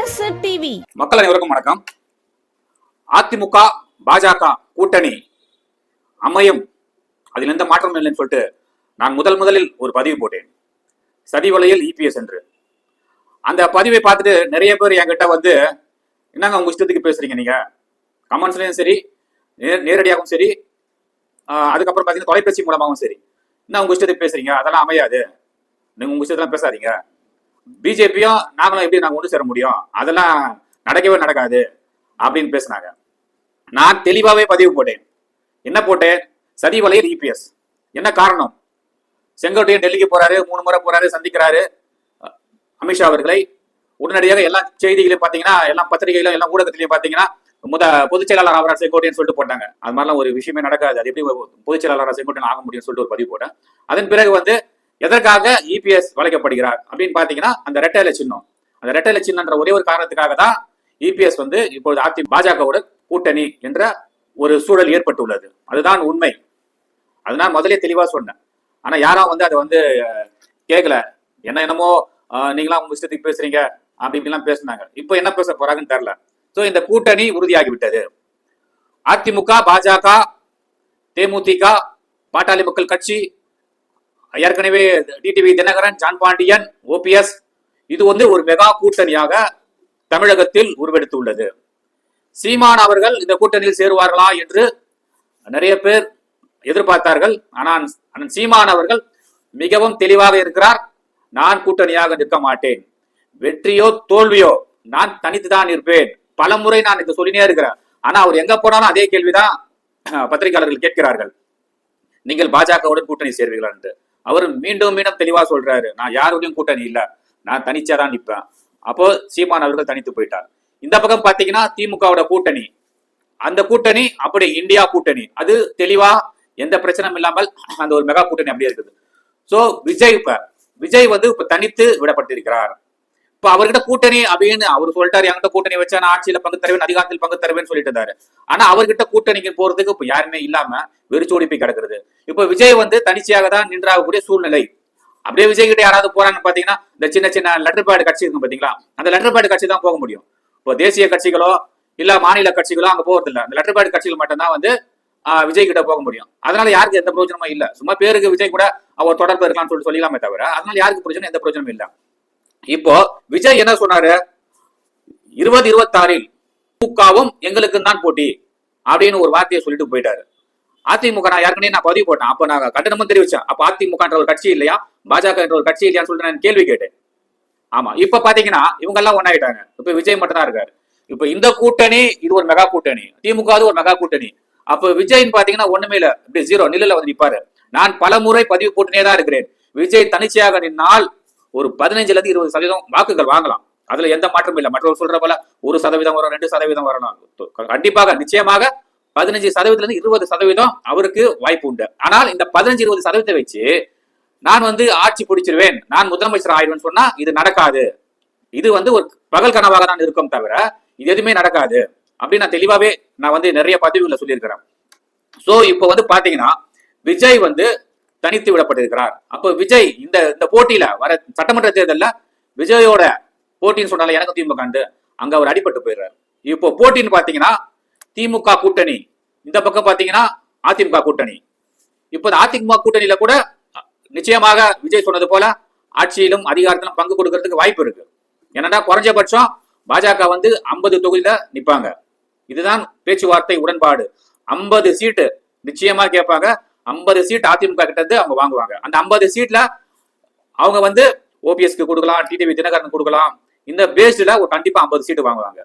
அரசு டிவி. மக்கள் அனைவருக்கும் வணக்கம். அதிமுக பாஜக கூட்டணி அமையும், அதில் எந்த மாற்றம் இல்லைன்னு சொல்லிட்டு நான் முதலில் ஒரு பதிவு போட்டேன், சதி வலையில் இபிஎஸ் என்று. அந்த பதிவை பார்த்துட்டு நிறைய பேர் என்கிட்ட வந்து, என்னங்க உங்க இஷ்டத்துக்கு பேசுறீங்க, நீங்க கமெண்ட்ஸ்லயும் சரி, நேரடியாகவும் சரி, அதுக்கப்புறம் பார்த்தீங்கன்னா தொலைபேசி மூலமாகவும் சரி, என்ன உங்க இஷ்டத்துக்கு பேசுறீங்க, அதெல்லாம் அமையாது, நீங்க உங்க இஷ்டத்தெல்லாம் பேசாதீங்க, பிஜேபியும் நாங்களும் எப்படி நாங்கள் ஒன்று சேர முடியும், அதெல்லாம் நடக்கவே நடக்காது அப்படின்னு பேசினாங்க. நான் தெளிவாகவே பதிவு போட்டேன். என்ன போட்டேன்? சதி வலையில் இபிஎஸ். என்ன காரணம்? செங்கோட்டையன் டெல்லிக்கு போறாரு, 3 முறை போறாரு, சந்திக்கிறாரு அமித்ஷா அவர்களை. உடனடியாக எல்லா செய்திகளையும் பார்த்தீங்கன்னா, எல்லா பத்திரிகைகளும் எல்லா ஊடகத்திலையும் பார்த்தீங்கன்னா, பொதுச் செயலாளர் ஆகிறார் செங்கோட்டையன் சொல்லிட்டு போட்டாங்க. அது மாதிரிலாம் ஒரு விஷயமே நடக்காது, அது எப்படி பொதுச் செயலாளர் செங்கோட்டையன் ஆக முடியும்னு சொல்லிட்டு ஒரு பதிவு போட்டேன். அதன் பிறகு வந்து எதற்காக இபிஎஸ் வளைக்கப்படுகிறார் அப்படின்னு பாத்தீங்கன்னா, அந்த ரெட்டை சின்னம். அந்த ரெட்டை சின்னன்ற ஒரே ஒரு காரணத்துக்காக தான் இபிஎஸ் வந்து இப்பொழுது பாஜகவோட கூட்டணி என்ற ஒரு சூழல் ஏற்பட்டுள்ளது. அதுதான் உண்மை. அதுதான் முதலே தெளிவா சொன்னேன். ஆனா யாரும் வந்து அதை வந்து கேட்கல. என்னமோ நீங்களாம் உங்க இஷ்டத்துக்கு பேசுறீங்க அப்படி இப்படிலாம் பேசினாங்க. இப்போ என்ன பேச போறாங்கன்னு தெரியல. சோ இந்த கூட்டணி உறுதியாகி விட்டது. அதிமுக, பாஜக, தேமுதிக, பாட்டாளி மக்கள் கட்சி, ஏற்கனவே TTV Dhinakaran, John Pandian, OPS, இது வந்து ஒரு மெகா கூட்டணியாக தமிழகத்தில் உருவெடுத்துள்ளது. சீமான் அவர்கள் இந்த கூட்டணியில் சேருவார்களா என்று நிறைய பேர் எதிர்பார்த்தார்கள். ஆனால் சீமான் அவர்கள் மிகவும் தெளிவாக இருக்கிறார். நான் கூட்டணியாக நிற்க மாட்டேன், வெற்றியோ தோல்வியோ நான் தனித்துதான் இருப்பேன். பல முறை நான் இதை சொல்லினே இருக்கிறேன். ஆனா அவர் எங்க போனாலும் அதே கேள்விதான் பத்திரிகையாளர்கள் கேட்கிறார்கள், நீங்கள் பாஜகவுடன் கூட்டணி சேர்வீர்களா என்று. அவர் மீண்டும் மீண்டும் தெளிவா சொல்றாரு, நான் யாருடையும் கூட்டணி இல்ல, நான் தனிச்சாதான் நிற்பேன். அப்போ சீமான் அவர்கள் தனித்து போயிட்டார். இந்த பக்கம் பாத்தீங்கன்னா திமுகவோட கூட்டணி, அந்த கூட்டணி அப்படி இந்தியா கூட்டணி, அது தெளிவா எந்த பிரச்சனையும் இல்லாமல் அந்த ஒரு மெகா கூட்டணி அப்படியே இருக்குது. சோ விஜய் வந்து இப்ப தனித்து விடப்பட்டிருக்கிறார். இப்ப அவர்கிட்ட கூட்டணி அப்படின்னு அவர் சொல்லிட்டாரு, என்கிட்ட கூட்டணி வச்சா நான் ஆட்சியில பங்கு தருவேன், அதிகாரத்தில் பங்கு தருவேன்னு சொல்லிட்டு இருந்தாரு. ஆனா அவர்கிட்ட கூட்டணிக்கு போறதுக்கு இப்ப யாருமே இல்லாம வெறிச்சோடி போய் கிடக்குறது. இப்ப விஜய் வந்து தனிச்சையாக தான் நின்றாகக்கூடிய சூழ்நிலை. அப்படியே விஜய் கிட்ட யாராவது போறாங்கன்னு பாத்தீங்கன்னா, இந்த சின்ன சின்ன லெட்டர் பேட் கட்சி இருக்கும் பாத்தீங்களா, அந்த லெட்டர் பேட் கட்சி தான் போக முடியும். இப்போ தேசிய கட்சிகளோ இல்ல மாநில கட்சிகளோ அங்க போறது இல்ல. அந்த லெட்டர் பேட் கட்சிகள் மட்டும்தான் வந்து விஜய் கிட்ட போக முடியும். அதனால யாருக்கு எந்த பிரயோஜனமும் இல்ல. சும்மா பேருக்கு விஜய் கூட அவர் தொடர்பு இருக்கலாம்னு சொல்லிட்டு சொல்லலாமே தவிர அதனால யாருக்கு பிரயோஜனம், எந்த பிரயோஜனமும் இல்ல. இப்போ விஜய் என்ன சொன்னாரு, 2026 திமுகவும் எங்களுக்கு தான் போட்டி அப்படின்னு ஒரு வார்த்தையை சொல்லிட்டு போயிட்டாரு. அதிமுக நான் ஏற்கனவே நான் பதிவு போட்டேன். அப்ப நான் கட்டணமும் தெரிவிச்சேன். அப்ப அதிமுக என்ற ஒரு கட்சி இல்லையா, பாஜக என்ற ஒரு கட்சி இல்லையான்னு சொல்லிட்டு நான் கேள்வி கேட்டேன். ஆமா, இப்ப பாத்தீங்கன்னா இவங்க எல்லாம் ஒன்னாயிட்டாங்க. இப்ப விஜய் மட்டும் தான் இருக்காரு. இப்ப இந்த கூட்டணி இது ஒரு மெகா கூட்டணி, திமுக ஒரு மெகா கூட்டணி. அப்ப விஜய்னு பாத்தீங்கன்னா ஒண்ணுமே இல்ல, இப்படி ஜீரோ நிலையில வந்து நிப்பாரு. நான் பல முறை பதிவு போட்டுனே தான் இருக்கிறேன். விஜய் தனிச்சையாக நின்னால் ஒரு 15-20% வாக்குகள் வாங்கலாம். அதுல எந்த மாற்றமும் இல்லை. மற்றவர் சொல்ற போல 1% வரும், 2% வரணும். கண்டிப்பாக நிச்சயமாக 15%-20% அவருக்கு வாய்ப்பு உண்டு. ஆனால் இந்த 15-20% வச்சு நான் வந்து ஆட்சி பிடிச்சிருவேன், நான் முதலமைச்சர் ஆயிடுவேன் சொன்னா இது நடக்காது. இது வந்து ஒரு பகல் கனவாக தான் இருக்கும் தவிர இது எதுவுமே நடக்காது அப்படின்னு நான் தெளிவாவே நான் வந்து நிறைய பதிவுகளை சொல்லியிருக்கிறேன். சோ இப்போ வந்து பாத்தீங்கன்னா விஜய் வந்து தனித்து விடப்பட்டிருக்கிறார். அப்போ விஜய் இந்த போட்டியில வர சட்டமன்ற தேர்தலில் விஜயோட போட்டின்னு சொன்னால எனக்கு திமுக அங்க அவர் அடிபட்டு போயிடுறாரு. இப்போ போட்டின்னு பாத்தீங்கன்னா திமுக கூட்டணி, இந்த பக்கம் பாத்தீங்கன்னா அதிமுக கூட்டணி. இப்ப அதிமுக கூட்டணியில கூட நிச்சயமாக விஜய் சொன்னது போல ஆட்சியிலும் அதிகாரத்திலும் பங்கு கொடுக்கறதுக்கு வாய்ப்பு இருக்கு. ஏன்னா குறைஞ்சபட்சம் பாஜக வந்து 50 தொகுதியில நிப்பாங்க. இதுதான் பேச்சுவார்த்தை உடன்பாடு. 50 சீட்டு நிச்சயமா கேட்பாங்க. 50 சீட் அதிமுக கிட்ட இருந்து அவங்க வாங்குவாங்க. அந்த 50 சீட்ல அவங்க வந்து ஓபிஎஸ்க்கு கொடுக்கலாம், டிடிவி தினகரன் கொடுக்கலாம். இந்த பேஸ்ல ஒரு கண்டிப்பா 50 சீட்டு வாங்குவாங்க.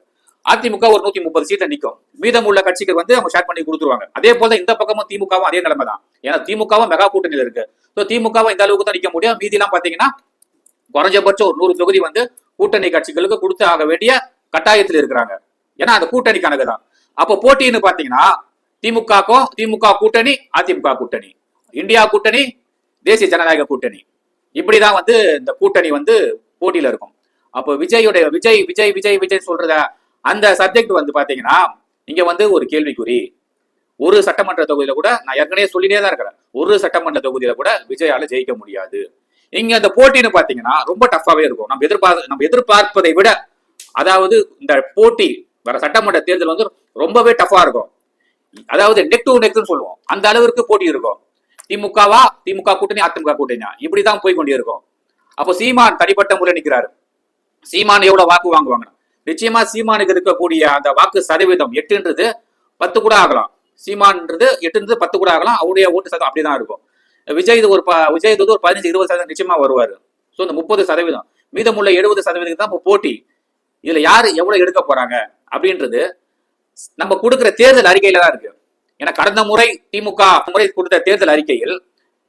அதிமுக ஒரு 130 சீட்டை நிற்கும். மீதம் உள்ள கட்சிக்கு வந்து அவங்க ஷேர் பண்ணி கொடுத்துருவாங்க. அதே போல இந்த பக்கமும் திமுகவும் அதே நிலைமை தான். ஏன்னா திமுகவும் மெகா கூட்டணியில் இருக்கு. திமுகவும் இந்த அளவுக்கு தான் நிற்க முடியும். மீதி எல்லாம் பாத்தீங்கன்னா குறைஞ்சபட்சம் ஒரு 100 தொகுதி வந்து கூட்டணி கட்சிகளுக்கு கொடுத்து ஆக வேண்டிய கட்டாயத்தில் இருக்கிறாங்க. ஏன்னா அந்த கூட்டணி கணக்கு தான். அப்போ போட்டின்னு பாத்தீங்கன்னா திமுக கூட்டணி, அதிமுக கூட்டணி, இந்தியா கூட்டணி, தேசிய ஜனநாயக கூட்டணி, இப்படிதான் வந்து இந்த கூட்டணி வந்து போட்டியில இருக்கும். அப்போ விஜய் சொல்றத அந்த சப்ஜெக்ட் வந்து பாத்தீங்கன்னா இங்க வந்து ஒரு கேள்விக்குறி. ஒரு சட்டமன்ற தொகுதியில கூட நான் ஏற்கனவே சொல்லினே தான் இருக்கிறேன், ஒரு சட்டமன்ற தொகுதியில கூட விஜயால ஜெயிக்க முடியாது. இங்க அந்த போட்டின்னு பாத்தீங்கன்னா ரொம்ப டஃபாவே இருக்கும். நம்ம எதிர்பார்ப்பதை விட அதாவது இந்த போட்டி வர சட்டமன்ற தேர்தல் வந்து ரொம்பவே டஃபா இருக்கும். அதாவது நெக் டு நெக்னு சொல்லுவோம், அந்த அளவிற்கு போட்டி இருக்கும். திமுக கூட்டணி, அதிமுக கூட்டணி இப்படிதான் போய் கொண்டே இருக்கும். அப்போ சீமான் தனிப்பட்ட முறை நிற்கிறாரு. சீமான் எவ்வளவு வாக்கு வாங்குவாங்க? நிச்சயமா சீமானுக்கு இருக்கக்கூடிய அந்த வாக்கு சதவீதம் 8ன்றது 10 கூட ஆகலாம். சீமான்ன்றது 8ன்றது 10 கூட ஆகலாம். அவருடைய ஓட்டு சதவீதம் அப்படிதான் இருக்கும். விஜய் ஒரு 15-20% நிச்சயமா வருவாரு. ஸோ இந்த 30%, மீதமுள்ள 70% தான் போட்டி. இதுல யாரு எவ்வளவு எடுக்க போறாங்க அப்படின்றது நம்ம கொடுக்கிற தேர்தல் அறிக்கையில தான் இருக்கு. ஏன்னா கடந்த முறை திமுக கொடுத்த தேர்தல் அறிக்கையில்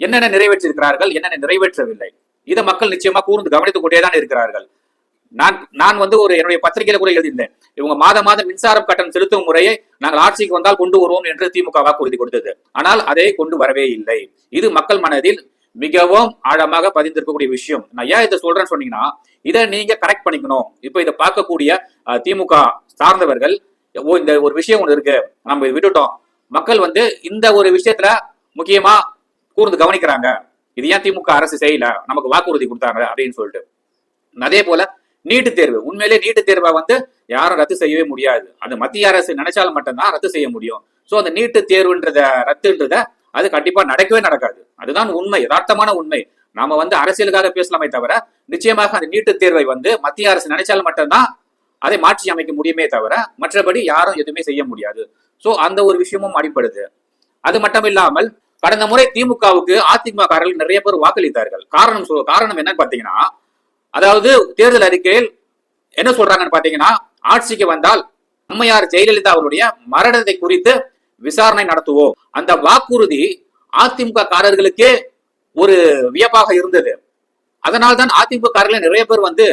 என்னென்ன நிறைவேற்றிருக்கிறார்கள், என்னென்ன நிறைவேற்றவில்லை, இதை மக்கள் நிச்சயமா கூர்ந்து கவனித்துக் கொண்டேதான் இருக்கிறார்கள். நான் வந்து என்னுடைய பத்திரிகையில கூட எழுதியிருந்தேன், இவங்க மாதம் மின்சாரம் கட்டணம் செலுத்தும் முறையை நாங்கள் ஆட்சிக்கு வந்தால் கொண்டு வருவோம் என்று திமுக வாக்குறுதி கொடுத்தது. ஆனால் அதை கொண்டு வரவே இல்லை. இது மக்கள் மனதில் மிகவும் ஆழமாக பதிந்திருக்கக்கூடிய விஷயம். நான் ஏன் இதை சொல்றேன்னு சொன்னீங்கன்னா, இதை நீங்க கரெக்ட் பண்ணிக்கணும். இப்ப இதை பார்க்கக்கூடிய திமுக சார்ந்தவர்கள், இந்த ஒரு விஷயம் ஒண்ணு இருக்கு, நம்ம விட்டுட்டோம், மக்கள் வந்து இந்த ஒரு விஷயத்துல முக்கியமா கூர்ந்து கவனிக்கிறாங்க, இது ஏன் திமுக அரசு செய்யல, நமக்கு வாக்குறுதி கொடுத்தாங்க அப்படின்னு சொல்லிட்டு. அதே போல நீட்டு தேர்வு, உண்மையிலே நீட்டு தேர்வை வந்து யாரும் ரத்து செய்யவே முடியாது. அது மத்திய அரசு நினைச்சாலும் மட்டும்தான் ரத்து செய்ய முடியும். சோ அந்த நீட்டு தேர்வுன்றத ரத்துன்றத அது கண்டிப்பா நடக்கவே நடக்காது. அதுதான் உண்மை, யதார்த்தமான உண்மை. நாம வந்து அரசியலுக்காக பேசலாமே தவிர, நிச்சயமாக அந்த நீட்டு தேர்வை வந்து மத்திய அரசு நினைச்சாலும் மட்டும்தான் அதை மாற்றி அமைக்க முடியுமே தவிர, மற்றபடி யாரும் எதுவுமே செய்ய முடியாது. சோ அந்த ஒரு விஷயமும் அடிப்படுது. அது மட்டும் இல்லாமல் கடந்த முறை திமுகவுக்கு அதிமுககாரர்கள் நிறைய பேர் வாக்களித்தார்கள். காரணம் என்னன்னு பாத்தீங்கன்னா, அதாவது தேர்தல் அறிக்கையில் என்ன சொல்றாங்கன்னு பாத்தீங்கன்னா, ஆட்சிக்கு வந்தால் அம்மையார் ஜெயலலிதா அவருடைய மரணத்தை குறித்து விசாரணை நடத்துவோம். அந்த வாக்குறுதி அதிமுக காரர்களுக்கே ஒரு வியப்பாக இருந்தது. அதனால்தான் அதிமுக காரர்கள் நிறைய பேர் வந்து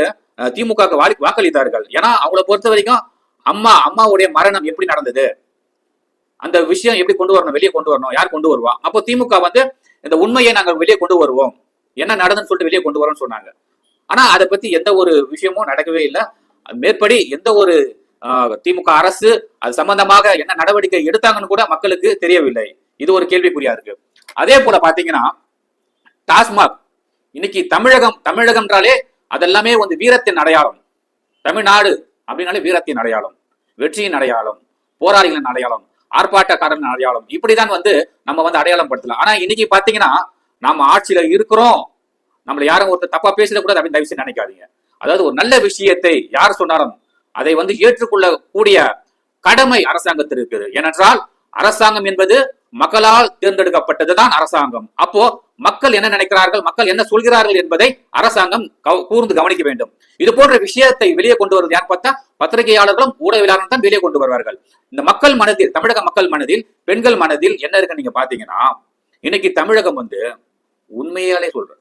திமுக வாக்களித்தார்கள். ஏன்னா அவங்களை பொறுத்த வரைக்கும் அம்மாவுடைய மரணம் எப்படி நடந்தது, அந்த விஷயம் எப்படி கொண்டு வரணும், வெளியே கொண்டு வரணும், யார் கொண்டு வருவா? அப்போ திமுக வந்து இந்த உண்மையை நாங்கள் வெளியே கொண்டு வருவோம், என்ன நடந்துன்னு சொல்லிட்டு வெளியே கொண்டு வரோம்னு சொன்னாங்க. ஆனா அதை பத்தி எந்த ஒரு விஷயமும் நடக்கவே இல்லை. மேற்படி எந்த ஒரு திமுக அரசு அது சம்பந்தமாக என்ன நடவடிக்கை எடுத்தாங்கன்னு கூட மக்களுக்கு தெரியவில்லை. இது ஒரு கேள்விக்குறியா இருக்கு. அதே போல பாத்தீங்கன்னா, டாஸ்மாக் இன்னைக்கு தமிழகம்ன்றாலே அதெல்லாமே வந்து வீரத்தின் அடையாளம். தமிழ்நாடு அப்படின்னாலே வீரத்தின் அடையாளம், வெற்றியின் அடையாளம், போராளிகளின் அடையாளம், ஆர்ப்பாட்டக்காரன் அடையாளம், இப்படிதான் வந்து நம்ம வந்து அடையாளம் படுத்தலாம். ஆனா இன்னைக்கு பாத்தீங்கன்னா, நாம ஆட்சியில இருக்கிறோம், நம்மள யாரும் ஒருத்தர் தப்பா பேசக்கூடாது அப்படின்னு தயவு செய்து நினைக்காதீங்க. அதாவது ஒரு நல்ல விஷயத்தை யார் சொன்னாலும் அதை வந்து ஏற்றுக்கொள்ள கூடிய கடமை அரசாங்கத்திற்கு இருக்குது. ஏனென்றால் அரசாங்கம் என்பது மக்களால் தேர்ந்தெடுக்கப்பட்டதுதான் அரசாங்கம். அப்போ மக்கள் என்ன நினைக்கிறார்கள், மக்கள் என்ன சொல்கிறார்கள் என்பதை அரசாங்கம் கூர்ந்து கவனிக்க வேண்டும். இது போன்ற விஷயத்தை வெளியே கொண்டு வருவது யார் பார்த்தா, பத்திரிகையாளர்களும் ஊடகவியலாளர்களும் தான் வெளியே கொண்டு வருவார்கள். இந்த மக்கள் மனதில், தமிழக மக்கள் மனதில், பெண்கள் மனதில் என்ன இருக்குன்னு நீங்க பாத்தீங்கன்னா, இன்னைக்கு தமிழகம் வந்து உண்மையாலே சொல்ற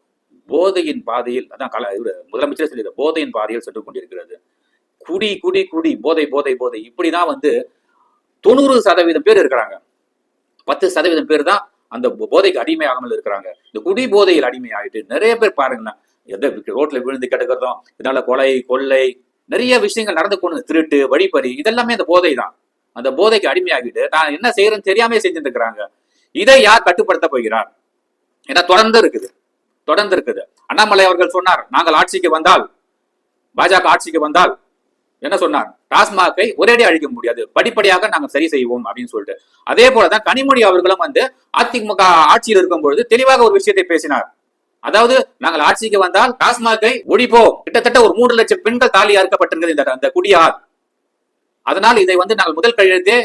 போதையின் பாதையில், அதான் முதலமைச்சர் சொல்லியது, போதையின் பாதையில் சென்று கொண்டிருக்கிறது. குடி குடி குடி, போதை போதை போதை, இப்படிதான் வந்து 90% பேர் இருக்கிறாங்க. 10% பேர் தான் அந்த போதைக்கு அடிமையாகாமல் இருக்கிறாங்க. இந்த குடி போதையில் அடிமையாயிட்டு நிறைய பேர் பாருங்களேன், ரோட்ல விழுந்து கிடக்கிறதும், இதனால கொள்ளை நிறைய விஷயங்கள் நடந்து கொண்டு, திருட்டு, வழிப்பறி, இதெல்லாமே அந்த போதை தான். அந்த போதைக்கு அடிமையாகிட்டு நான் என்ன செய்யறேன்னு தெரியாம செஞ்சுட்டு இருக்கிறாங்க. இதை யார் கட்டுப்படுத்த போகிறார்? ஏன்னா தொடர்ந்து இருக்குது. அண்ணாமலை அவர்கள் சொன்னார், நாங்கள் ஆட்சிக்கு வந்தால், பாஜக ஆட்சிக்கு வந்தால் என்ன சொன்னார், டாஸ்மாகை ஒரேடியாக அழிக்க முடியாது, படிப்படியாக நாங்கள் சரி செய்வோம் அப்படின்னு சொல்லிட்டு. அதே போலதான் கனிமொழி அவர்களும் வந்து அதிமுக ஆட்சியில் இருக்கும் பொழுது தெளிவாக ஒரு விஷயத்தை பேசினார். அதாவது நாங்கள் ஆட்சிக்கு வந்தால் டாஸ்மாகை ஒழிப்போம். கிட்டத்தட்ட ஒரு 3 லட்சம் பெண்கள் தாலி அறுக்கப்பட்டிருக்கிறது அந்த குடியால். அதனால் இதை வந்து நாங்கள் முதல் கையெழுத்தே,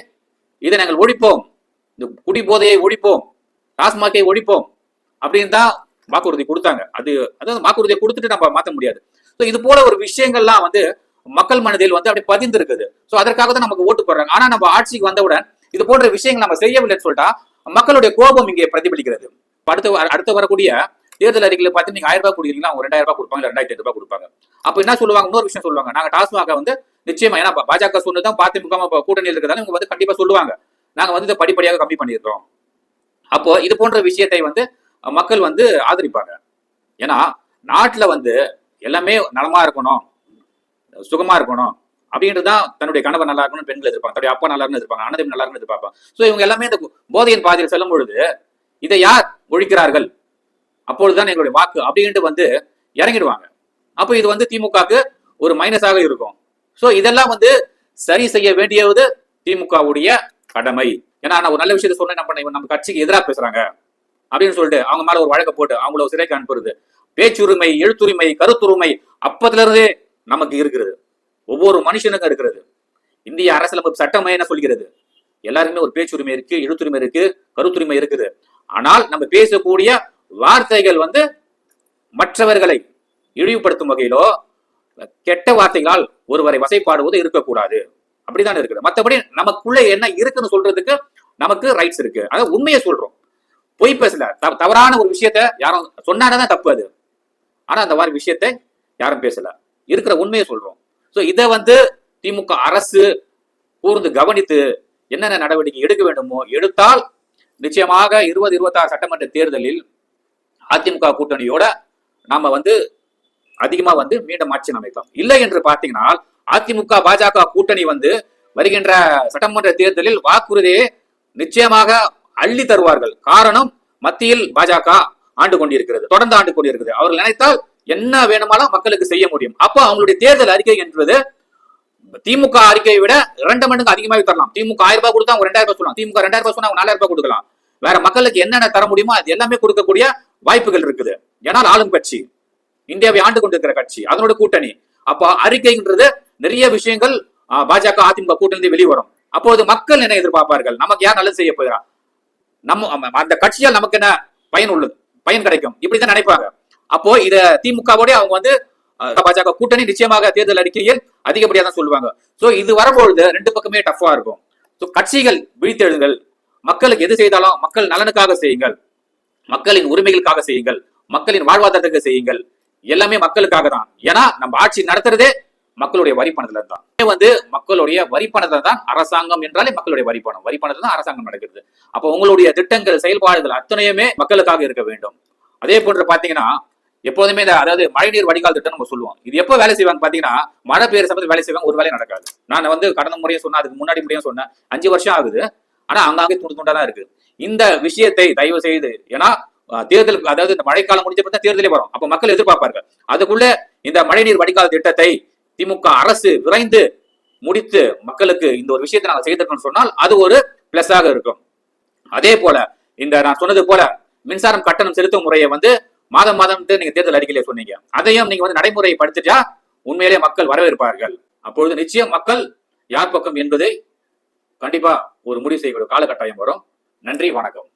இதை நாங்கள் ஒழிப்போம், இந்த குடி போதையை ஒழிப்போம், டாஸ்மாகை ஒழிப்போம் அப்படின்னு தான் வாக்குறுதி கொடுத்தாங்க. அதாவது வாக்குறுதியை கொடுத்துட்டு நம்ம மாற்ற முடியாது. இது போல ஒரு விஷயங்கள்லாம் வந்து மக்கள் மனதில் வந்து அப்படி பதிந்து இருக்குது. அதற்காக தான் நமக்கு ஓட்டு போடுறாங்க. ஆனா நம்ம ஆட்சிக்கு வந்தவுடன் இது போன்ற விஷயங்கள் நம்ம செய்யவில்லைன்னு சொல்லிட்டா மக்களுடைய கோபம் இங்கே பிரதிபலிக்கிறது. அடுத்து வரக்கூடிய தேர்தல் அறிக்கையில பார்த்து நீங்க 1000 ரூபாய் கொடுக்குறீங்களா, அவங்க 2000 ரூபாய் கொடுப்பாங்க, 2500 ரூபாய் கொடுப்பாங்க. அப்ப என்ன சொல்லுவாங்க, இன்னொரு விஷயம் சொல்லுவாங்க, நாங்க டாஸ்மாக வந்து நிச்சயமா, ஏன்னா பாஜக சொன்னதான் அதிமுக கூட்டணியில் இருக்கிறதால இவங்க வந்து கண்டிப்பா சொல்லுவாங்க, நாங்க வந்து இதை படிப்படியாக கம்மி பண்ணிடுறோம். அப்போ இது போன்ற விஷயத்தை வந்து மக்கள் வந்து ஆதரிப்பாங்க. ஏன்னா நாட்டுல வந்து எல்லாமே நலமா இருக்கணும், சுகமா இருக்கணும் அப்படின்றதுதான் தன்னுடைய கணவர் நல்லா இருக்கணும் பெண்கள் எதிர்ப்பாங்க, தன்னுடைய அப்பா நல்லா இருக்கணும் எதிர்ப்பாங்க, அண்ணன் நல்லா இருக்கணும் எதிர்பார்ப்பாங்க. சோ இவங்க எல்லாமே இந்த போதையின் பாதையில் செல்லும் பொழுது இதை யார் ஒழிக்கிறார்கள், அப்பொழுதுதான் எங்களுடைய வாக்கு அப்படின்ட்டு வந்து இறங்கிடுவாங்க. அப்போ இது வந்து திமுகவுக்கு ஒரு மைனஸாக இருக்கும். சோ இதெல்லாம் வந்து சரி செய்ய வேண்டியது திமுகவுடைய கடமை. ஏன்னா நான் ஒரு நல்ல விஷயத்த சொன்னேன், என்ன பண்ண நம்ம கட்சிக்கு எதிராக பேசுறாங்க அப்படின்னு சொல்லிட்டு அவங்க மேல ஒரு வழக்க போட்டு அவங்கள சிறைக்கு அனுப்புறது. பேச்சுரிமை, எழுத்துரிமை, கருத்துரிமை அப்பத்துல இருந்தே நமக்கு இருக்கிறது, ஒவ்வொரு மனுஷனுக்கும் இருக்கிறது. இந்திய அரசியலமைப்பு சட்டமே என்ன சொல்கிறது, எல்லாருமே ஒரு பேச்சுரிமை இருக்கு, எழுத்துரிமை இருக்கு, கருத்துரிமை இருக்குது. ஆனால் நம்ம பேசக்கூடிய வார்த்தைகள் வந்து மற்றவர்களை இழிவுபடுத்தும் வகையிலோ கெட்ட வார்த்தைகளால் ஒருவரை வசைப்பாடுவது இருக்கக்கூடாது. அப்படிதான் இருக்குது. மற்றபடி நமக்குள்ள என்ன இருக்குன்னு சொல்றதுக்கு நமக்கு ரைட்ஸ் இருக்கு. அதாவது உண்மையை சொல்றோம், பொய் பேசல. தவறான ஒரு விஷயத்த யாரும் சொன்னாதான் தப்பு அது. ஆனா அந்த மாதிரி விஷயத்தை யாரும் பேசல, இருக்கிற உண்மையை சொல்றோம். சோ இதை வந்து திமுக அரசு கூர்ந்து கவனித்து என்னென்ன நடவடிக்கை எடுக்க வேண்டுமோ எடுத்தால் நிச்சயமாக 2026 சட்டமன்ற தேர்தலில் அதிமுக கூட்டணியோட நாம வந்து அதிகமா வந்து மீண்டும் ஆட்சி அமைக்கலாம். இல்லை என்று பாத்தீங்கன்னா அதிமுக பாஜக கூட்டணி வந்து வருகின்ற சட்டமன்ற தேர்தலில் வாக்குறுதியை நிச்சயமாக அள்ளி தருவார்கள். காரணம், மத்தியில் பாஜக ஆண்டு கொண்டிருக்கிறது, தொடர்ந்து ஆண்டு கொண்டிருக்கிறது. அவர்கள் நினைத்தால் என்ன வேணுமாலும் மக்களுக்கு செய்ய முடியும். அப்போ அவங்களுடைய தேர்தல் அறிக்கை என்பது திமுக அறிக்கையை விட 2 மடங்கு அதிகமாகவே தரலாம். திமுக 1000 ரூபாய் கொடுத்தா அவங்க 2000 ரூபாய் சொல்லலாம், திமுக 2000 ரூபாய் சொன்னா அவங்க 4000 ரூபாய் கொடுக்கலாம். வேற மக்களுக்கு என்னென்ன தர முடியுமோ அது எல்லாமே கொடுக்கக்கூடிய வாய்ப்புகள் இருக்குது. ஏன்னால் ஆளும் கட்சி, இந்தியாவை ஆண்டு கொண்டிருக்கிற கட்சி, அதனோட கூட்டணி. அப்போ அறிக்கைன்றது நிறைய விஷயங்கள் பாஜக அதிமுக கூட்டணி வெளிவரும். அப்போது மக்கள் என்ன எதிர்பார்ப்பார்கள், நமக்கு யார் நல்லது செய்ய போகிறா, நம்ம அந்த கட்சியால் நமக்கு என்ன பயன் உள்ளது, பயன் கிடைக்கும், இப்படிதான் நினைப்பாங்க. அப்போ இத திமுகவோட அவங்க வந்து பாஜக கூட்டணி நிச்சயமாக தேர்தல் அறிக்கையில் அதிகப்படியா தான் சொல்லுவாங்க. சோ இது வரும்பொழுது 2 பக்கமே டஃபா இருக்கும். சோ கட்சிகள் விழித்தெழுங்கள், மக்களுக்கு எது செய்தாலும் மக்கள் நலனுக்காக செய்யுங்கள், மக்களின் உரிமைகளுக்காக செய்யுங்கள், மக்களின் வாழ்வாதாரத்துக்கு செய்யுங்கள். எல்லாமே மக்களுக்காக தான். ஏன்னா நம்ம ஆட்சி நடத்துறதே மக்களுடைய வரி பணத்துல தான். வந்து மக்களுடைய வரி பணத்துல தான் அரசாங்கம் என்றாலே மக்களுடைய வரி பணத்துல தான் அரசாங்கம் நடக்கிறது. அப்போ உங்களுடைய திட்டங்கள், செயல்பாடுகள் அத்தனையுமே மக்களுக்காக இருக்க வேண்டும். அதே போன்று பாத்தீங்கன்னா எப்போதுமே அதாவது மழைநீர் வடிகால் திட்டம் நம்ம சொல்லுவோம். இது எப்போ வேலை செய்வாங்க பாத்தீங்கன்னா மழை பெய்யுற சமயத்தில் வேலை செய்வாங்க, ஒரு வேலை நடக்காது. நான் வந்து கடந்த முறையும் சொன்னேன், அதுக்கு முன்னாடி முறையும் சொன்னேன், 5 வருஷம் ஆகுது. ஆனா அங்காங்கே துண்டு துண்டா தான் இருக்கு. இந்த விஷயத்தை தயவு செய்து, ஏன்னா தேர்தலுக்கு அதாவது இந்த மழைக்காலம் முடிஞ்ச பிறகு தேர்தலே வரும். அப்ப மக்கள் எதிர்பார்ப்பார்கள். அதுக்குள்ள இந்த மழைநீர் வடிகால் திட்டத்தை திமுக அரசு விரைந்து முடித்து மக்களுக்கு இந்த ஒரு விஷயத்தை நாங்கள் செய்திருக்கோம்னு சொன்னால் அது ஒரு பிளஸாக இருக்கும். அதே போல இந்த நான் சொன்னது போல மின்சாரம் கட்டணம் செலுத்தும் முறையை வந்து மாதம் நீங்க தேர்தல் அறிக்கையில சொன்னீங்க, அதையும் நீங்க வந்து நடைமுறைப்படுத்திட்டா உண்மையிலே மக்கள் வரவேற்பார்கள். அப்பொழுது நிச்சயம் மக்கள் யார் பக்கம் என்பதை கண்டிப்பா ஒரு முடிவு செய்யக்கூடிய காலகட்டாயம் வரும். நன்றி, வணக்கம்.